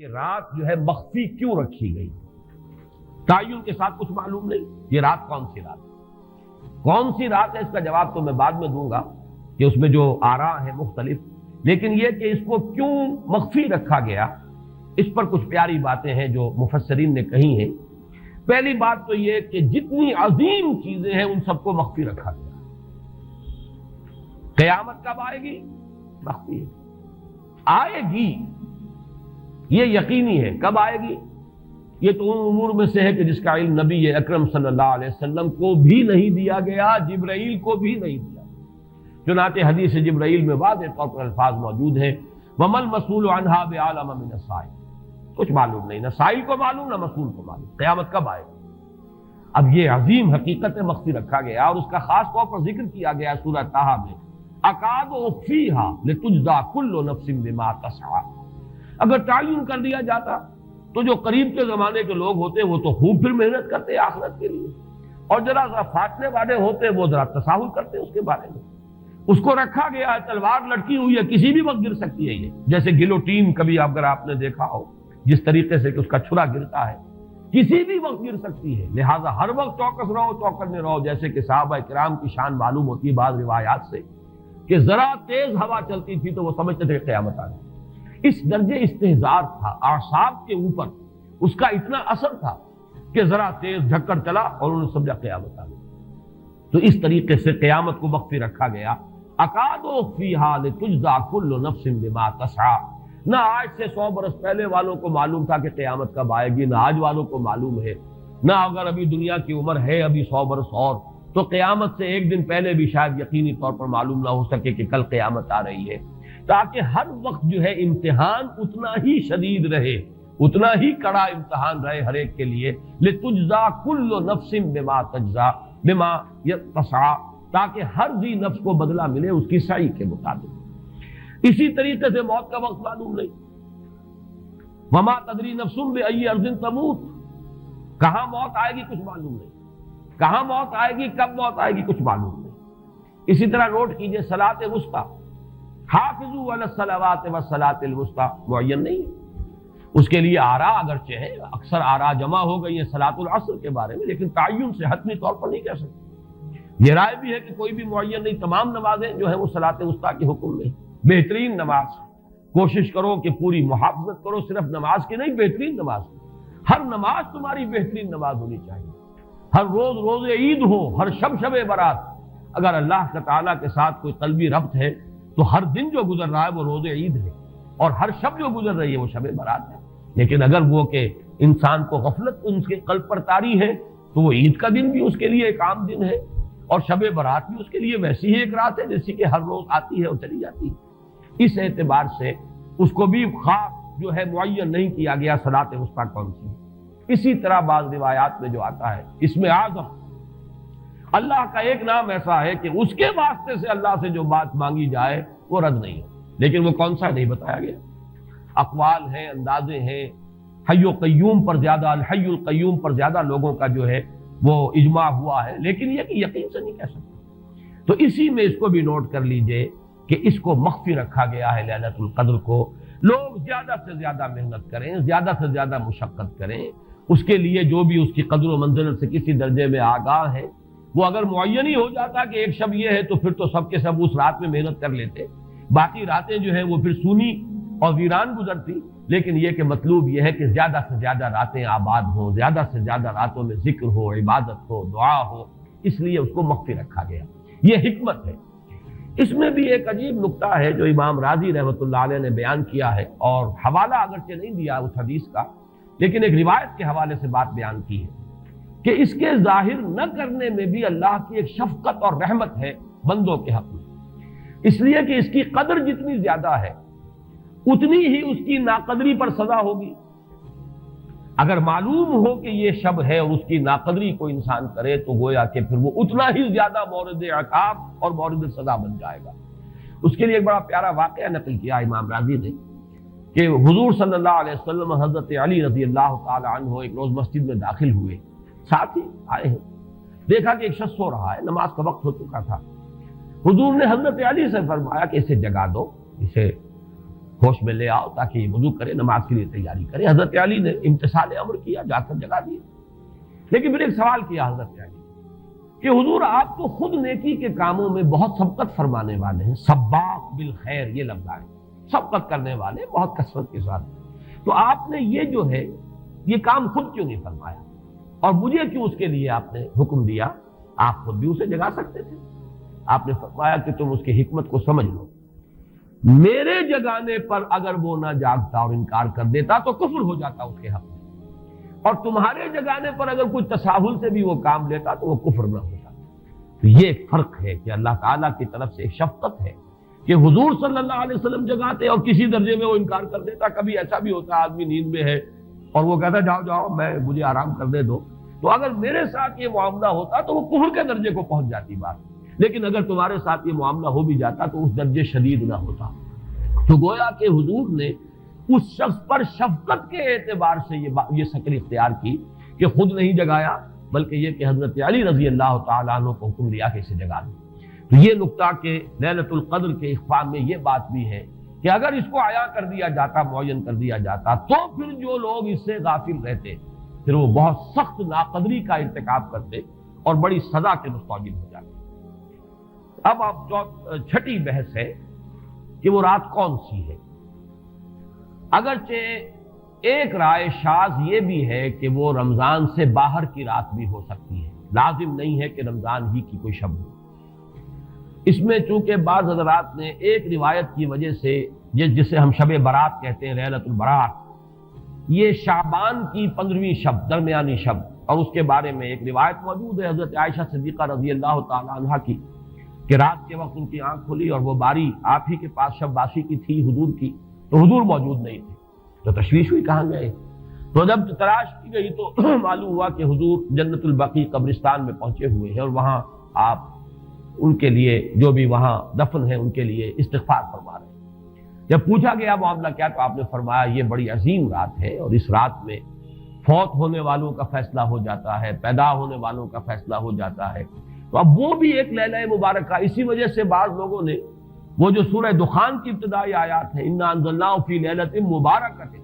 کہ رات جو ہے مخفی کیوں رکھی گئی؟ تعین کے ساتھ کچھ معلوم نہیں یہ رات کون سی رات ہے، اس کا جواب تو میں بعد میں دوں گا کہ اس میں جو آراء ہیں مختلف، لیکن یہ کہ اس کو کیوں مخفی رکھا گیا اس پر کچھ پیاری باتیں ہیں جو مفسرین نے کہی ہیں۔ پہلی بات تو یہ کہ جتنی عظیم چیزیں ہیں ان سب کو مخفی رکھا گیا۔ قیامت کب آئے گی؟ مخفی ہے، آئے گی یہ یقینی ہے۔ کب آئے گی؟ یہ تو ان امور میں سے ہے کہ جس کا علم نبی اکرم صلی اللہ علیہ وسلم کو بھی نہیں دیا گیا، جبرائیل کو بھی نہیں دیا۔ چنانچہ حدیث جبرائیل میں واضح طور پر الفاظ موجود ہیں، وَمَا الْمَسْئُولُ عَنْهَا بِأَعْلَمَ مِنَ السَّائِلِ، کچھ معلوم نہیں، نہ سائل کو معلوم نہ مسئول کو معلوم قیامت کب آئے گی۔ اب یہ عظیم حقیقت مخفی رکھا گیا اور اس کا خاص طور پر ذکر کیا گیا سورہ طٰہٰ میں، اکاد اخفیھا لتجزی کل نفس بما تسعی۔ اگر تعین کر دیا جاتا تو جو قریب کے زمانے کے لوگ ہوتے وہ تو خوب پھر محنت کرتے آخرت کے لیے، اور ذرا فاصلے والے ہوتے وہ ذرا تساہل کرتے اس کے بارے میں۔ اس کو رکھا گیا ہے، تلوار لٹکی ہوئی ہے، کسی بھی وقت گر سکتی ہے، یہ جیسے گلوٹین کبھی اگر آپ نے دیکھا ہو جس طریقے سے کہ اس کا چھرا گرتا ہے، کسی بھی وقت گر سکتی ہے، لہذا ہر وقت چوکس رہو، چوکس میں رہو، جیسے کہ صحابہ کرام کی شان معلوم ہوتی ہے بعض روایات سے کہ ذرا تیز ہوا چلتی تھی تو وہ سمجھتے تھے کہ قیامت آ گئی۔ اس درجے استحضار تھا، اعصاب کے اوپر اس کا اتنا اثر تھا کہ ذرا تیز جھکڑ چلا اور انہوں نے سمجھا قیامت آ گئی۔ تو اس طریقے سے قیامت کو مخفی رکھا گیا۔ اکاد اخفیھا لتجزی کل نفس بما تسعی۔ نہ آج سے 100 برس پہلے والوں کو معلوم تھا کہ قیامت کب آئے گی، نہ آج والوں کو معلوم ہے، نہ اگر ابھی دنیا کی عمر ہے ابھی 100 برس اور تو قیامت سے ایک دن پہلے بھی شاید یقینی طور پر معلوم نہ ہو سکے کہ کل قیامت آ رہی ہے، تاکہ ہر وقت جو ہے امتحان اتنا ہی شدید رہے، اتنا ہی کڑا امتحان رہے ہر ایک کے لیے۔ لتجزی کل نفس بما تجزی بما تسعی، تاکہ ہر ذی نفس کو بدلہ ملے اس کی سعی کے مطابق۔ اسی طریقے سے موت کا وقت معلوم نہیں، وما تدری نفس بأی ارض تموت، کہاں موت آئے گی کچھ معلوم نہیں، کہاں موت آئے گی، کب موت آئے گی کچھ معلوم نہیں۔ اسی طرح نوٹ کیجئے صلاۃ وسطیٰ، حافظوا علی الصلوات والصلاۃ الوسطیٰ معین نہیں ہے، اس کے لیے آراء اگرچہ ہے، اکثر آراء جمع ہو گئی ہیں صلاۃ العصر کے بارے میں، لیکن تعین سے حتمی طور پر نہیں کہہ سکتے۔ یہ رائے بھی ہے کہ کوئی بھی معین نہیں، تمام نمازیں جو ہیں وہ صلاۃ وسطیٰ کے حکم میں۔ بہترین نماز کوشش کرو کہ پوری محافظت کرو، صرف نماز کی نہیں، بہترین نماز، ہر نماز تمہاری بہترین نماز ہونی چاہیے، ہر روز روز عید ہو، ہر شب شب برات۔ اگر اللہ تعالیٰ کے ساتھ کوئی قلبی ربط ہے تو ہر دن جو گزر رہا ہے وہ روز عید ہے، اور ہر شب جو گزر رہی ہے وہ شب برات ہے۔ لیکن اگر وہ کہ انسان کو غفلت ان کے قلب پر طاری ہے تو وہ عید کا دن بھی اس کے لیے ایک عام دن ہے، اور شب برات بھی اس کے لیے ویسی ہی ایک رات ہے جیسی کہ ہر روز آتی ہے اور چلی جاتی ہے۔ اس اعتبار سے اس کو بھی خاص جو ہے معین نہیں کیا گیا صلاۃ وسطیٰ کون سی ہے۔ اسی طرح بعض روایات میں جو آتا ہے اس میں اعظم، اللہ کا ایک نام ایسا ہے کہ اس کے واسطے سے اللہ سے جو بات مانگی جائے وہ رد نہیں ہو، لیکن وہ کون سا نہیں بتایا گیا۔ اقوال ہیں، اندازے ہیں، حی و قیوم پر زیادہ، الحی القیوم پر زیادہ لوگوں کا جو ہے وہ اجماع ہوا ہے، لیکن یہ کہ یقین سے نہیں کہہ سکتے۔ تو اسی میں اس کو بھی نوٹ کر لیجئے کہ اس کو مخفی رکھا گیا ہے لیلۃ القدر کو۔ لوگ زیادہ سے زیادہ محنت کریں، زیادہ سے زیادہ مشقت کریں، اس کے لیے جو بھی اس کی قدر و منزلت سے کسی درجے میں آگاہ ہے، وہ اگر معین ہی ہو جاتا کہ ایک شب یہ ہے تو پھر تو سب کے سب اس رات میں محنت کر لیتے، باقی راتیں جو ہیں وہ پھر سونی اور ویران گزرتی۔ لیکن یہ کہ مطلوب یہ ہے کہ زیادہ سے زیادہ راتیں آباد ہوں، زیادہ سے زیادہ راتوں میں ذکر ہو، عبادت ہو، دعا ہو، اس لیے اس کو مخفی رکھا گیا، یہ حکمت ہے۔ اس میں بھی ایک عجیب نکتہ ہے جو امام راضی رحمۃ اللہ علیہ نے بیان کیا ہے، اور حوالہ اگرچہ نہیں دیا اس حدیث کا، لیکن ایک روایت کے حوالے سے بات بیان کی ہے کہ اس کے ظاہر نہ کرنے میں بھی اللہ کی ایک شفقت اور رحمت ہے بندوں کے حق میں، اس لیے کہ اس کی قدر جتنی زیادہ ہے اتنی ہی اس کی ناقدری پر سزا ہوگی۔ اگر معلوم ہو کہ یہ شب ہے اور اس کی ناقدری کو انسان کرے تو گویا کہ پھر وہ اتنا ہی زیادہ مورد عقاب اور مورد سزا بن جائے گا۔ اس کے لیے ایک بڑا پیارا واقعہ نقل کیا امام راضی نے کہ حضور صلی اللہ علیہ وسلم حضرت علی رضی اللہ تعالی عنہ ایک روز مسجد میں داخل ہوئے، ساتھ ہی آئے ہیں، دیکھا کہ ایک شخص سو رہا ہے، نماز کا وقت ہو چکا تھا۔ حضور نے حضرت علی سے فرمایا کہ اسے جگا دو، اسے ہوش میں لے آؤ تاکہ یہ وضو کرے، نماز کے لیے تیاری کرے۔ حضرت علی نے امتثال امر کیا، جا کر جگا دیا۔ لیکن پھر ایک سوال کیا حضرت علی کہ حضور آپ تو خود نیکی کے کاموں میں بہت سبقت فرمانے والے ہیں، سباق بالخیر یہ لفظ آئے، سبقت کرنے والے بہت کثرت کے ساتھ، تو آپ نے یہ جو ہے یہ کام خود کیوں نہیں فرمایا اور مجھے کیوں اس کے لیے آپ نے حکم دیا؟ آپ خود بھی اسے جگا سکتے تھے۔ آپ نے فرمایا کہ تم اس کی حکمت کو سمجھ لو، میرے جگانے پر اگر وہ نہ جاگتا اور انکار کر دیتا تو کفر ہو جاتا اس کے حق میں، اور تمہارے جگانے پر اگر کوئی تساہل سے بھی وہ کام لیتا تو وہ کفر نہ ہوتا۔ تو یہ ایک فرق ہے کہ اللہ تعالیٰ کی طرف سے ایک شفقت ہے کہ حضور صلی اللہ علیہ وسلم جگاتے اور کسی درجے میں وہ انکار کر دیتا۔ کبھی ایسا بھی ہوتا آدمی نیند میں ہے اور وہ کہتا جاؤ جاؤ مجھے آرام کرنے دو، تو اگر میرے ساتھ یہ معاملہ ہوتا تو وہ کفر کے درجے کو پہنچ جاتی بات، لیکن اگر تمہارے ساتھ یہ معاملہ ہو بھی جاتا تو اس درجے شدید نہ ہوتا۔ تو گویا کہ حضور نے اس شخص پر شفقت کے اعتبار سے یہ شکل اختیار کی کہ خود نہیں جگایا، بلکہ یہ کہ حضرت علی رضی اللہ تعالیٰ عنہ کو حکم دیا کہ اسے جگا دیں۔ تو یہ نقطہ کہ لیلۃ القدر کے اخفاء میں یہ بات بھی ہے کہ اگر اس کو عیاں کر دیا جاتا، معین کر دیا جاتا، تو پھر جو لوگ اس سے غافل رہتے پھر وہ بہت سخت ناقدری کا ارتکاب کرتے اور بڑی سزا کے مستوجب ہو جاتے۔ اب آپ جو چھٹی بحث ہے کہ وہ رات کون سی ہے۔ اگرچہ ایک رائے شاذ یہ بھی ہے کہ وہ رمضان سے باہر کی رات بھی ہو سکتی ہے، لازم نہیں ہے کہ رمضان ہی کی کوئی شب ہو۔ اس میں چونکہ بعض حضرات نے ایک روایت کی وجہ سے جسے ہم شب برات کہتے ہیں، لیلۃ البرات، یہ شعبان کی 15ویں شب، درمیانی شب، اور اس کے بارے میں ایک روایت موجود ہے حضرت عائشہ صدیقہ رضی اللہ تعالی عنہا کی کہ رات کے وقت ان کی آنکھ کھلی اور وہ باری آپ ہی کے پاس شب باسی کی تھی حضور کی، تو حضور موجود نہیں تھے، تو تشویش ہوئی کہاں گئے۔ تو جب تلاش کی گئی تو معلوم ہوا کہ حضور جنت البقیع قبرستان میں پہنچے ہوئے ہیں اور وہاں آپ ان کے لیے جو بھی وہاں دفن ہیں ان کے لیے استغفار فرما رہے ہیں۔ جب پوچھا گیا معاملہ کیا، تو آپ نے فرمایا یہ بڑی عظیم رات ہے اور اس رات میں فوت ہونے والوں کا فیصلہ ہو جاتا ہے، پیدا ہونے والوں کا فیصلہ ہو جاتا ہے۔ تو اب وہ بھی ایک لیلہ مبارکہ، اسی وجہ سے بعض لوگوں نے وہ جو سورہ دخان کی ابتدائی آیات ہیں انا انزلناہ فی لیلۃ مبارکۃ،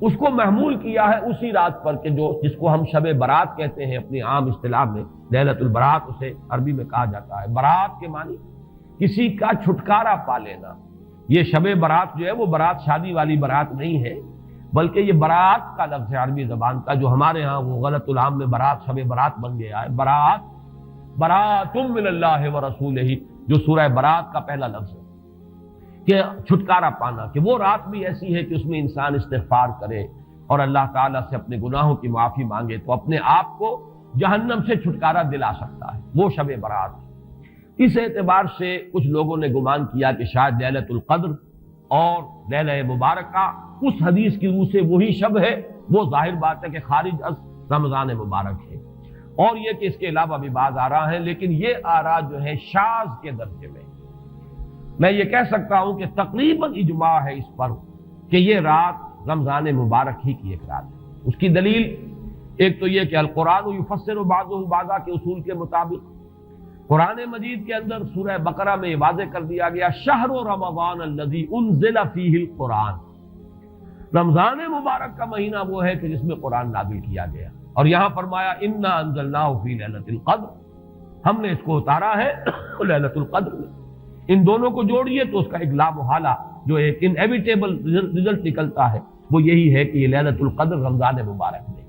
اس کو محمول کیا ہے اسی رات پر کہ جس کو ہم شب برات کہتے ہیں اپنی عام اصطلاح میں، لیلۃ البرات اسے عربی میں کہا جاتا ہے۔ برات کے معنی کسی کا چھٹکارا پا لینا۔ یہ شب برات جو ہے وہ برات شادی والی برات نہیں ہے، بلکہ یہ برات کا لفظ ہے عربی زبان کا، جو ہمارے ہاں وہ غلط العام میں برات شب برات بن گیا ہے۔ برات برات من اللہ ورسولہ، جو سورہ برات کا پہلا لفظ ہے کہ چھٹکارا پانا، کہ وہ رات بھی ایسی ہے کہ اس میں انسان استغفار کرے اور اللہ تعالیٰ سے اپنے گناہوں کی معافی مانگے تو اپنے آپ کو جہنم سے چھٹکارا دلا سکتا ہے، وہ شب برات۔ اس اعتبار سے کچھ لوگوں نے گمان کیا کہ شاید لیلۃ القدر اور لیلہ مبارکہ اس حدیث کی روح سے وہی شب ہے، وہ ظاہر بات ہے کہ خارج از رمضان مبارک ہے، اور یہ کہ اس کے علاوہ بھی بعض آراء ہیں، لیکن یہ آراء جو ہے شاذ کے درجے میں یہ کہہ سکتا ہوں کہ تقریباً اجماع ہے اس پر کہ یہ رات رمضان مبارک ہی کی ایک رات ہے۔ اس کی دلیل ایک تو یہ کہ القرآن یفسر بعضہ بعضا کے اصول کے مطابق قرآن مجید کے اندر سورہ بقرہ میں یہ واضح کر دیا گیا شہر رمضان الذی انزل فیہ القرآن، رمضان مبارک کا مہینہ وہ ہے کہ جس میں قرآن نازل کیا گیا، اور یہاں فرمایا انا انزلناہ فی لیلۃ القدر، ہم نے اس کو اتارا ہے لیلۃ القدر میں۔ ان دونوں کو جوڑیے تو اس کا ایک لا محالہ جو ایک انیویٹیبل رزلٹ نکلتا ہے وہ یہی ہے کہ یہ لیلۃ القدر رمضان مبارک میں۔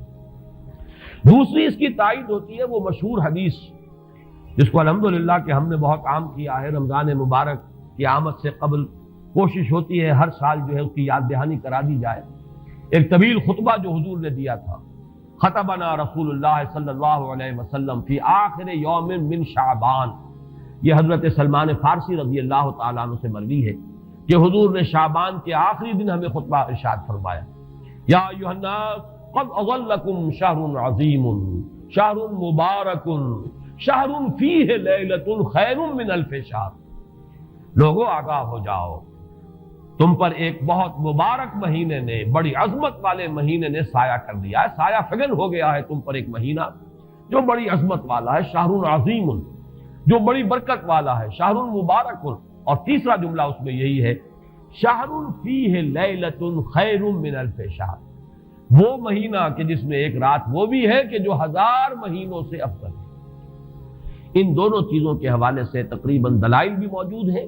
دوسری اس کی تائید ہوتی ہے وہ مشہور حدیث جس کو الحمدللہ کہ ہم نے بہت عام کیا ہے، رمضان مبارک کی آمد سے قبل کوشش ہوتی ہے ہر سال جو ہے اس کی یاد دہانی کرا دی جائے۔ ایک طویل خطبہ جو حضور نے دیا تھا، خطبنا رسول اللہ صلی اللہ علیہ وسلم فی آخر یوم من شعبان، یہ حضرت سلمان فارسی رضی اللہ تعالیٰ عنہ سے مروی ہے کہ حضور نے شعبان کے آخری دن ہمیں خطبہ ارشاد فرمایا، یا ایھا الناس قد اظلکم شہر عظیم شہر مبارک شہر فیہ لیلۃ خیر من الف شہر، لوگوں آگاہ ہو جاؤ، تم پر ایک بہت مبارک مہینے نے، بڑی عظمت والے مہینے نے سایہ کر دیا ہے، سایہ فگن ہو گیا ہے تم پر ایک مہینہ جو بڑی عظمت والا ہے، شہر عظیم جو بڑی برکت والا ہے، شہر مبارک۔ اور تیسرا جملہ اس میں یہی ہے شہر فیہ لیلۃ خیر من الف شہر، وہ مہینہ کہ جس میں ایک رات وہ بھی ہے کہ جو 1000 مہینوں سے افضل ہے۔ ان دونوں چیزوں کے حوالے سے تقریباً دلائل بھی موجود ہیں،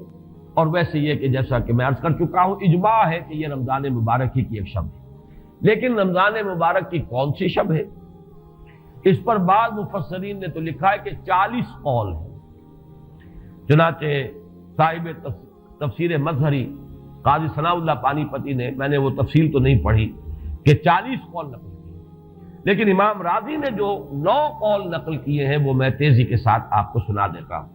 اور ویسے یہ کہ جیسا کہ میں عرض کر چکا ہوں اجماع ہے کہ یہ رمضان مبارک ہی کی ایک شب ہے۔ لیکن رمضان مبارک کی کون سی شب ہے، اس پر بعض مفسرین نے تو لکھا ہے کہ 40 قول ہیں۔ چنانچہ صاحب تفسیر مظہری قاضی ثناء اللہ پانی پتی نے، میں نے وہ تفصیل تو نہیں پڑھی، کہ 40 قول نقل کیے، لیکن امام راضی نے جو 9 قول نقل کیے ہیں وہ میں تیزی کے ساتھ آپ کو سنا دیتا ہوں۔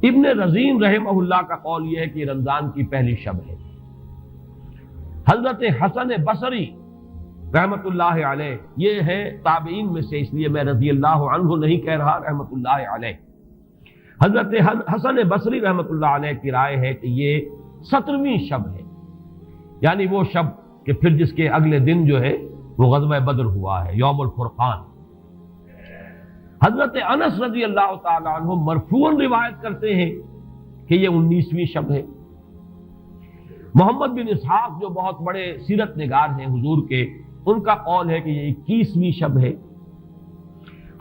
ابن رزین رحمہ اللہ کا قول یہ ہے کہ رمضان کی پہلی شب ہے۔ حضرت حسن بصری رحمت اللہ علیہ، یہ ہے تابعین میں سے، اس لیے میں رضی اللہ عنہ نہیں کہہ رہا، رحمت اللہ علیہ، حضرت حسن بصری رحمت اللہ علیہ کی رائے ہے کہ یہ 17ویں شب ہے، یعنی وہ شب کہ پھر جس کے اگلے دن جو ہے وہ غزوہ بدر ہوا ہے، یوم الفرقان۔ حضرت انس رضی اللہ تعالی عنہ مرفوعاً روایت کرتے ہیں کہ یہ 19ویں شب ہے۔ محمد بن اسحاق جو بہت بڑے سیرت نگار ہیں حضور کے، ان کا قول ہے کہ یہ 21ویں شب ہے۔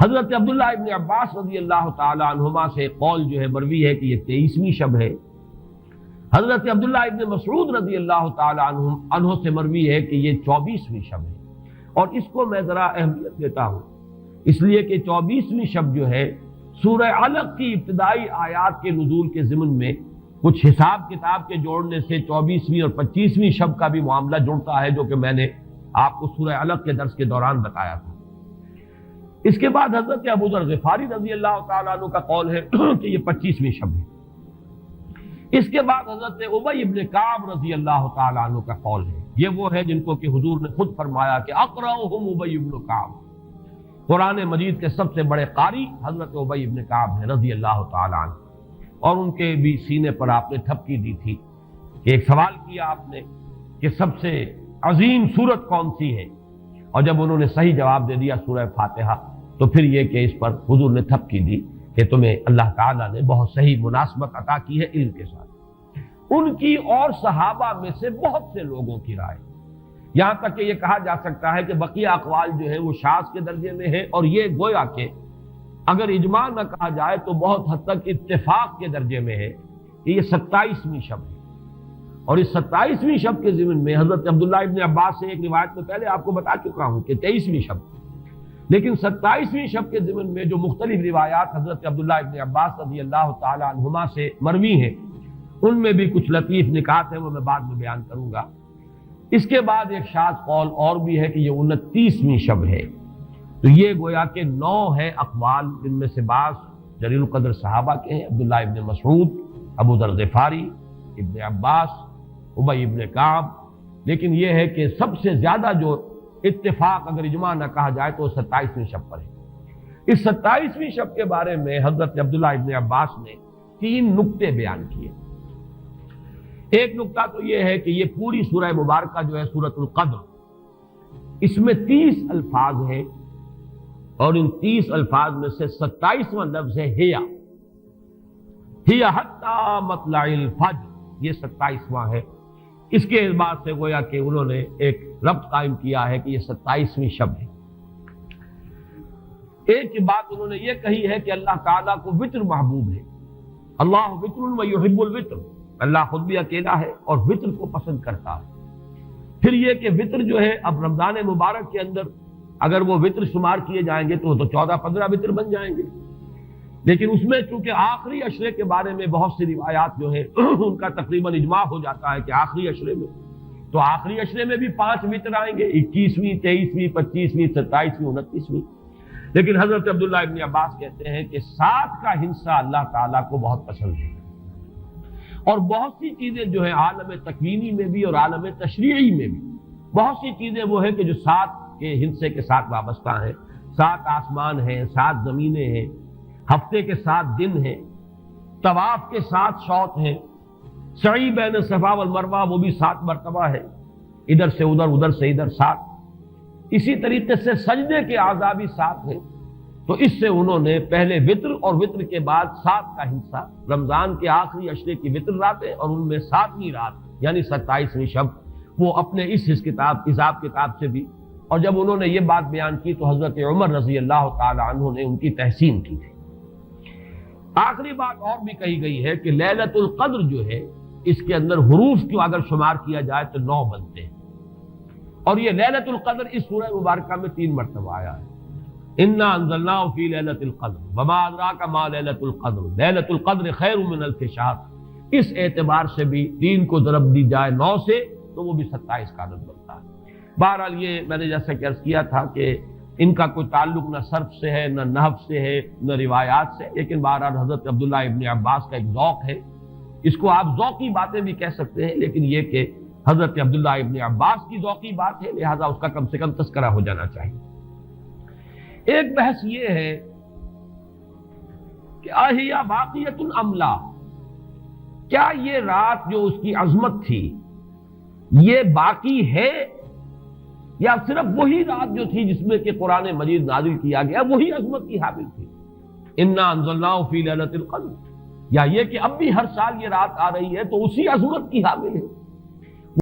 حضرت عبداللہ ابن عباس رضی اللہ تعالی عنہما سے قول جو ہے مروی ہے کہ یہ 23ویں شب ہے۔ حضرت عبداللہ ابن مسعود رضی اللہ تعالی عنہ سے مروی ہے کہ یہ 24ویں شب ہے، اور اس کو میں ذرا اہمیت دیتا ہوں اس لیے کہ 24ویں شب جو ہے سورہ علق کی ابتدائی آیات کے نزول کے ضمن میں کچھ حساب کتاب کے جوڑنے سے 24ویں اور 25ویں شب کا بھی معاملہ جڑتا ہے، جو کہ میں نے آپ کو سورہ علق کے درس کے دوران بتایا تھا۔ اس کے بعد حضرت ابو ذر غفاری رضی اللہ تعالیٰ عنہ کا قول ہے کہ یہ 25ویں شب ہے۔ اس کے بعد حضرت ابی ابن کعب رضی اللہ تعالیٰ عنہ کا قول ہے، یہ وہ ہے جن کو کہ حضور نے خود فرمایا کہ اقرأہم ابی ابن کعب، قرآن مجید کے سب سے بڑے قاری حضرت ابی ابن کعب ہیں رضی اللہ تعالیٰ عنہ، اور ان کے بھی سینے پر آپ نے تھپکی دی تھی کہ ایک سوال کیا آپ نے کہ سب سے عظیم سورت کون سی ہے، اور جب انہوں نے صحیح جواب دے دیا سورہ فاتحہ، تو پھر یہ کہ اس پر حضور نے تھپکی دی کہ تمہیں اللہ تعالیٰ نے بہت صحیح مناسبت عطا کی ہے علم کے ساتھ۔ ان کی اور صحابہ میں سے بہت سے لوگوں کی رائے، یہاں تک کہ یہ کہا جا سکتا ہے کہ بقیہ اقوال جو ہیں وہ شاذ کے درجے میں ہے، اور یہ گویا کہ اگر اجماع نہ کہا جائے تو بہت حد تک اتفاق کے درجے میں ہے کہ یہ 27ویں شب ہے۔ اور اس 27ویں شب کے ضمن میں حضرت عبداللہ ابن عباس سے ایک روایت میں پہلے آپ کو بتا چکا ہوں کہ 23ویں شب، لیکن 27ویں شب کے ضمن میں جو مختلف روایات حضرت عبداللہ ابن عباس رضی اللہ تعالی عنہما سے مروی ہیں، ان میں بھی کچھ لطیف نکات ہیں، وہ میں بعد میں بیان کروں گا۔ اس کے بعد ایک شاذ قول اور بھی ہے کہ یہ 29ویں شب ہے۔ تو یہ گویا کہ 9 ہے اقوال، جن میں سے بعض جلیل القدر صحابہ کے ہیں، عبداللہ ابن مسعود، ابو ذر غفاری، ابن عباس، ابی ابن کعب، لیکن یہ ہے کہ سب سے زیادہ جو اتفاق اگر اجماع نہ کہا جائے تو 27ویں شب پر ہے۔ اس 27ویں شب کے بارے میں حضرت عبداللہ ابن عباس نے 3 نکتے بیان کیے۔ ایک نکتہ تو یہ ہے کہ یہ پوری سورہ مبارکہ جو ہے سورۃ القدر، اس میں 30 الفاظ ہیں، اور ان 30 الفاظ میں سے 27واں لفظ ہے ہیا حتی مطلع الفجر، یہ 27واں ہے۔ اس کے اعتبار سے گویا کہ انہوں نے ایک ربط قائم کیا ہے کہ یہ 27ویں شب ہے۔ ایک بات انہوں نے یہ کہی ہے کہ اللہ تعالیٰ کو وطر محبوب ہے، اللہ وطر و یحب الوطر، اللہ خود بھی اکیلا ہے اور وطر کو پسند کرتا ہے۔ پھر یہ کہ وطر جو ہے اب رمضان مبارک کے اندر اگر وہ وطر شمار کیے جائیں گے تو 14-15 وطر بن جائیں گے، لیکن اس میں چونکہ آخری عشرے کے بارے میں بہت سی روایات جو ہیں ان کا تقریباً اجماع ہو جاتا ہے کہ آخری عشرے میں، تو آخری عشرے میں بھی 5 وطر آئیں گے، 21ویں، 23ویں، 25ویں، 27ویں، 29ویں۔ لیکن حضرت عبداللہ ابن عباس کہتے ہیں کہ 7 کا ہندسہ اللہ تعالیٰ کو بہت پسند ہے، اور بہت سی چیزیں جو ہیں عالم تکوینی میں بھی اور عالم تشریعی میں بھی بہت سی چیزیں وہ ہیں کہ جو 7 کے ہندسے کے ساتھ وابستہ ہیں۔ 7 آسمان ہیں، 7 زمینیں ہیں، ہفتے کے 7 دن ہیں، طواف کے 7 شوط ہیں، سعی بین صفا والمروہ وہ بھی 7 مرتبہ ہے، ادھر سے ادھر، ادھر سے ادھر 7۔ اسی طریقے سے سجدے کے اعضاء بھی 7 ہیں۔ تو تو اس سے انہوں نے پہلے وطر اور وطر کے بعد 7 کا حصہ، رمضان کے آخری عشرے کی وطر راتیں اور ان میں 7ویں رات یعنی 27ویں شب، وہ اپنے اس حساب کتاب سے بھی، اور جب انہوں نے یہ بات بیان کی تو حضرت عمر رضی اللہ تعالی عنہ نے ان کی تحسین کی تھی۔ آخری بات اور بھی کہی گئی ہے کہ لیلۃ القدر جو ہے اس کے اندر حروف کو اگر شمار کیا جائے تو 9 بنتے ہیں، اور یہ لیلۃ القدر اس سورہ مبارکہ میں 3 مرتبہ آیا ہے۔ انا انزلناہ فی لیلۃ القدر وما ادراک ما لیلۃ القدر لیلۃ القدر خیر من الف شہر، اس اعتبار سے بھی 3 کو ضرب دی جائے 9 سے تو وہ بھی 27 کا عدد بنتا ہے۔ بہرحال یہ میں نے جیسا کہ عرض کیا تھا کہ ان کا کوئی تعلق نہ صرف سے ہے، نہ نحو سے ہے، نہ روایات سے، لیکن بہرحال حضرت عبداللہ ابن عباس کا ایک ذوق ہے، اس کو آپ ذوقی باتیں بھی کہہ سکتے ہیں، لیکن یہ کہ حضرت عبداللہ ابن عباس کی ذوقی بات ہے، لہذا اس کا کم سے کم تذکرہ ہو جانا چاہیے۔ ایک بحث یہ ہے کہ اہیا باقیۃ ام لا، کیا یہ رات جو اس کی عظمت تھی یہ باقی ہے یا صرف وہی رات جو تھی جس میں کہ قرآن مجید نازل کیا گیا وہی عظمت کی حامل تھی؟ انا انزلناہ فی لیلۃ القدر، یا یہ کہ اب بھی ہر سال یہ رات آ رہی ہے تو اسی عظمت کی حامل ہے؟